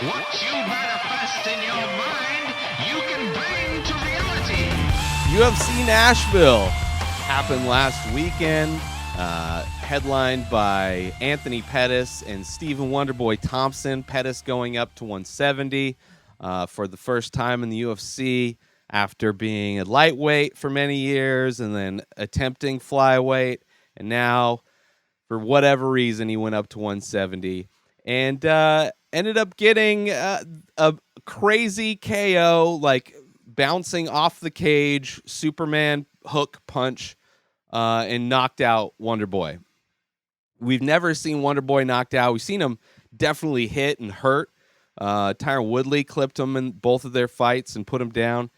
What you manifest in your mind, you can bring to reality. UFC Nashville happened last weekend, headlined by Anthony Pettis and Stephen Wonderboy Thompson. Pettis going up to 170 for the first time in the UFC after being a lightweight for many years and then attempting flyweight. And now, for whatever reason, he went up to 170 and ended up getting a crazy KO, like bouncing off the cage, Superman hook punch, and knocked out Wonderboy. We've never seen Wonderboy knocked out. We've seen him definitely hit and hurt. Tyron Woodley clipped him in both of their fights and put him down.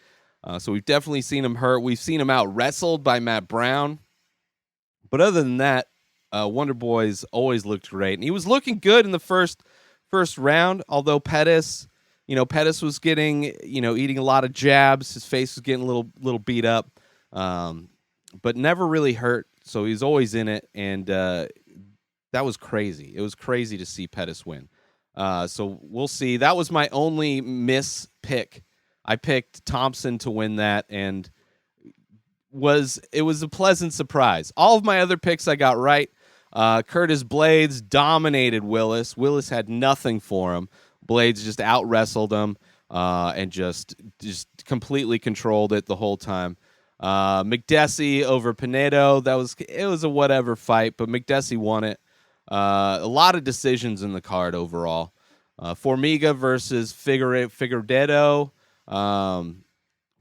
So we've definitely seen him hurt. We've seen him out wrestled by Matt Brown. But other than that, Wonderboy's always looked great. And he was looking good in the first round, although Pettis was getting, eating a lot of jabs. His face was getting a little beat up, but never really hurt. So he's always in it, and that was crazy. It was crazy to see Pettis win. So we'll see. That was my only miss pick. I picked Thompson to win that, and it was a pleasant surprise. All of my other picks I got right. Curtis Blades dominated Willis. Willis had nothing for him. Blades just out-wrestled him and just completely controlled it the whole time. McDessie over Pinedo, it was a whatever fight, but McDessie won it. A lot of decisions in the card overall. Formiga versus Figueiredo.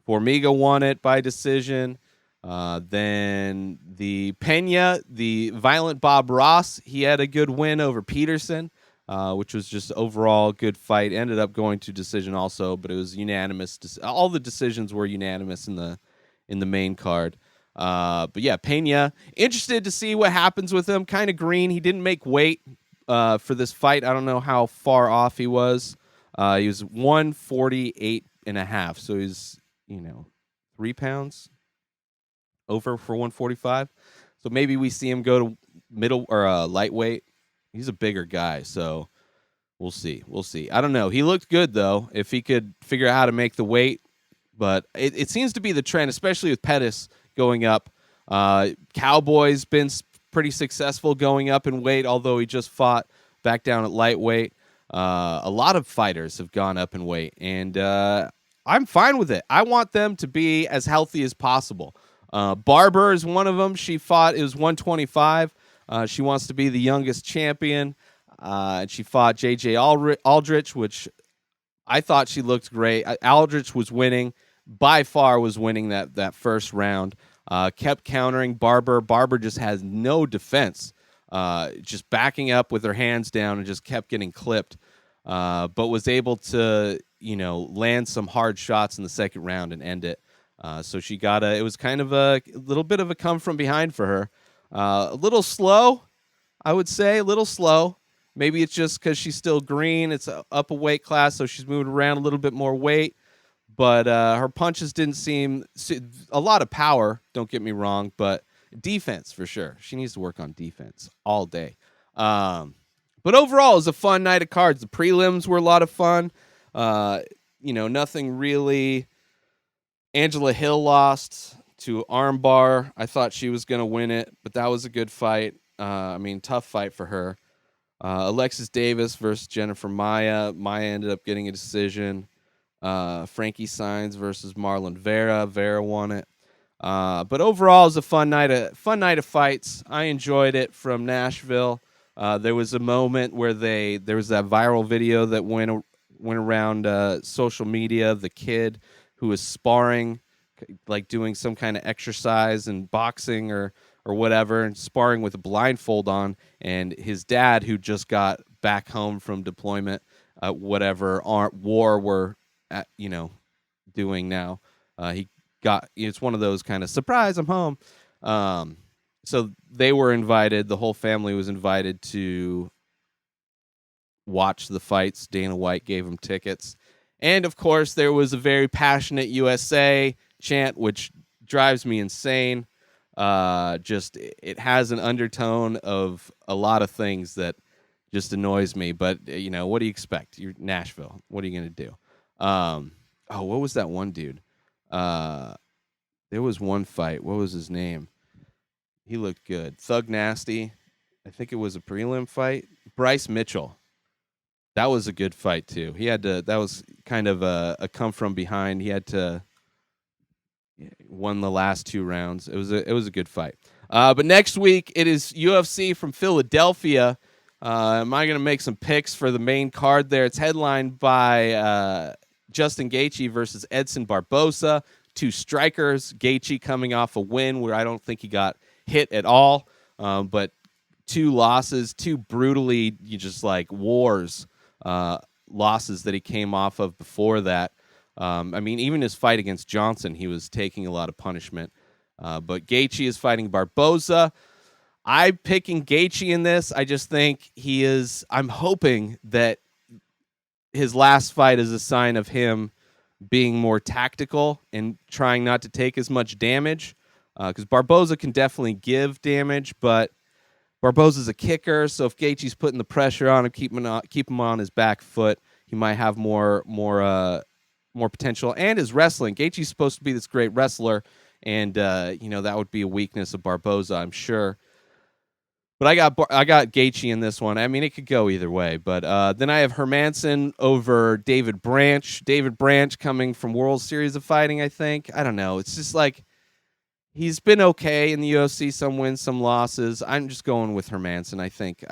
Formiga won it by decision. Then the Pena, the Violent Bob Ross, he had a good win over Peterson, which was just overall a good fight. Ended up going to decision also, but it was unanimous. All the decisions were unanimous in the main card. But yeah, Pena, interested to see what happens with him. Kind of green. He didn't make weight for this fight. I don't know how far off he was. He was 148.5, so he's 3 pounds over for 145. So maybe we see him go to middle or lightweight. He's a bigger guy, so we'll see. I don't know. He looked good, though, if he could figure out how to make the weight. But it seems to be the trend, especially with Pettis going up. Cowboy's been pretty successful going up in weight, although he just fought back down at lightweight. A lot of fighters have gone up in weight, and I'm fine with it. I want them to be as healthy as possible. Barber is one of them. She fought, it was 125. She wants to be the youngest champion. And she fought J.J. Aldrich, which I thought she looked great. Aldrich was winning, by far was winning that first round. Kept countering Barber. Barber just has no defense. Just backing up with her hands down and just kept getting clipped. But was able to, land some hard shots in the second round and end it. So she got it was kind of a little bit of a come from behind for her. A little slow, I would say, a little slow. Maybe it's just because she's still green. It's up a weight class, so she's moving around a little bit more weight. But her punches didn't seem a lot of power. Don't get me wrong, but defense for sure. She needs to work on defense all day. But overall, it was a fun night of cards. The prelims were a lot of fun. Nothing really. Angela Hill lost to armbar. I thought she was going to win it, but that was a good fight. Tough fight for her. Alexis Davis versus Jennifer Maia. Maia ended up getting a decision. Frankie Saenz versus Marlon Vera. Vera won it. But overall, it was a fun night of fights. I enjoyed it from Nashville. There was a moment where there was that viral video that went around social media of the kid who was sparring, like doing some kind of exercise and boxing or whatever, and sparring with a blindfold on, and his dad, who just got back home from deployment, whatever war we're doing now, it's one of those kind of surprise, I'm home. So they were invited, the whole family was invited to watch the fights. Dana White gave them tickets. And, of course, there was a very passionate USA chant, which drives me insane. It has an undertone of a lot of things that just annoys me. But what do you expect? You're Nashville. What are you gonna do? What was that one dude? There was one fight. What was his name? He looked good. Thug Nasty. I think it was a prelim fight. Bryce Mitchell. That was a good fight too. He had to. That was kind of a come from behind. He had to won the last 2 rounds. It was a good fight. But next week it is UFC from Philadelphia. Am I going to make some picks for the main card there? It's headlined by Justin Gaethje versus Edson Barboza. 2 strikers. Gaethje coming off a win where I don't think he got hit at all, but 2 losses, 2 brutally wars losses that he came off of before that. Even his fight against Johnson, he was taking a lot of punishment. But Gaethje is fighting Barboza. I'm picking Gaethje in this. I just think he is. I'm hoping that his last fight is a sign of him being more tactical and trying not to take as much damage. Because Barboza can definitely give damage, but Barboza's a kicker, so if Gaethje's putting the pressure on him, keep him on his back foot, he might have more potential. And his wrestling, Gaethje's supposed to be this great wrestler, and that would be a weakness of Barboza, I'm sure. But I got Gaethje in this one. I mean, it could go either way. But then I have Hermansson over David Branch. David Branch coming from World Series of Fighting, I think. I don't know. It's just like he's been okay in the UFC, some wins, some losses. I'm just going with Hermansson. I think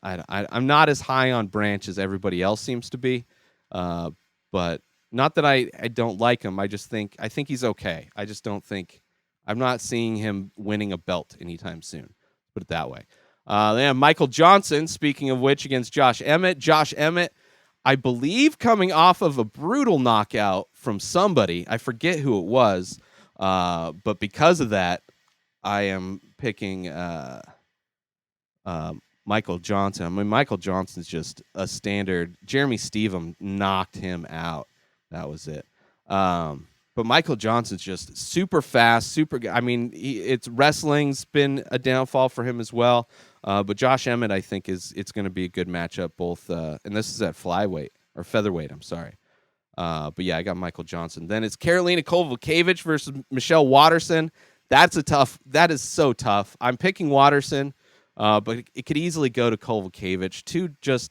I'm not as high on Branch as everybody else seems to be, but not that I don't like him. I think he's okay. I just don't think I'm not seeing him winning a belt anytime soon. Put it that way. They have Michael Johnson, speaking of which, against Josh Emmett. Josh Emmett, I believe, coming off of a brutal knockout from somebody. I forget who it was. But because of that, I am picking Michael Johnson. I mean, Michael Johnson's just a standard. Jeremy Stepham knocked him out. That was it. But Michael Johnson's just super fast, super good. I mean, it's wrestling's been a downfall for him as well. But Josh Emmett, I think, it's going to be a good matchup. Both, and this is at featherweight. I'm sorry. But yeah, I got Michael Johnson. Then it's Karolina Kowalkiewicz versus Michelle Waterson. That is so tough. I'm picking Waterson, but it could easily go to Kowalkiewicz.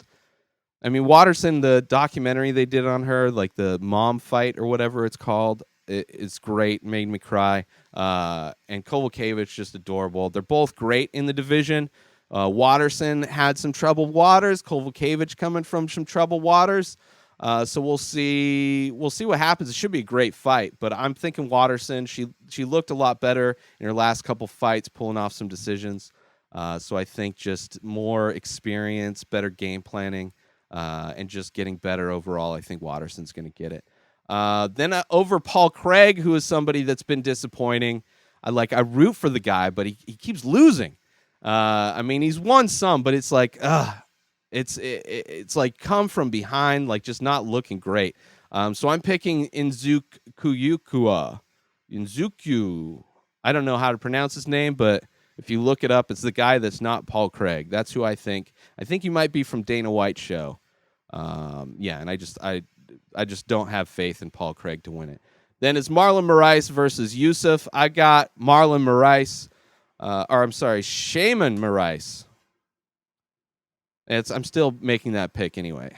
Waterson, the documentary they did on her, like the mom fight or whatever it's called, it's great. Made me cry. And Kowalkiewicz, just adorable. They're both great in the division. Waterson had some troubled waters. Kowalkiewicz coming from some troubled waters. So we'll see what happens. It should be a great fight, but I'm thinking Waterson. She looked a lot better in her last couple fights, pulling off some decisions. So I think just more experience, better game planning, and just getting better overall. I think Waterson's going to get it. Then over Paul Craig, who is somebody that's been disappointing. I root for the guy, but he keeps losing. He's won some, but it's like, it's like come from behind, like just not looking great. So I'm picking Nzukuyukua. I don't know how to pronounce his name, but if you look it up, it's the guy that's not Paul Craig. That's who I think. I think he might be from Dana White's show. And I just don't have faith in Paul Craig to win it. Then it's Marlon Moraes versus Yusuf. I got Marlon Moraes, Shaman Moraes. I'm still making that pick anyway,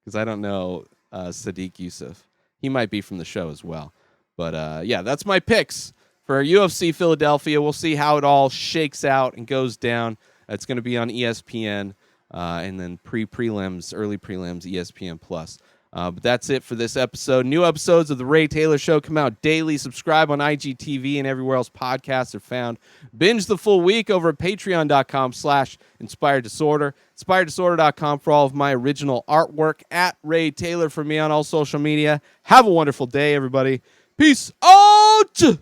because I don't know Sadiq Yusuf. He might be from the show as well. But that's my picks for UFC Philadelphia. We'll see how it all shakes out and goes down. It's going to be on ESPN, and then early prelims, ESPN Plus. But that's it for this episode. New episodes of The Ray Taylor Show come out daily. Subscribe on IGTV and everywhere else podcasts are found. Binge the full week over at patreon.com/Inspired Disorder. InspiredDisorder.com for all of my original artwork. At Ray Taylor for me on all social media. Have a wonderful day, everybody. Peace out!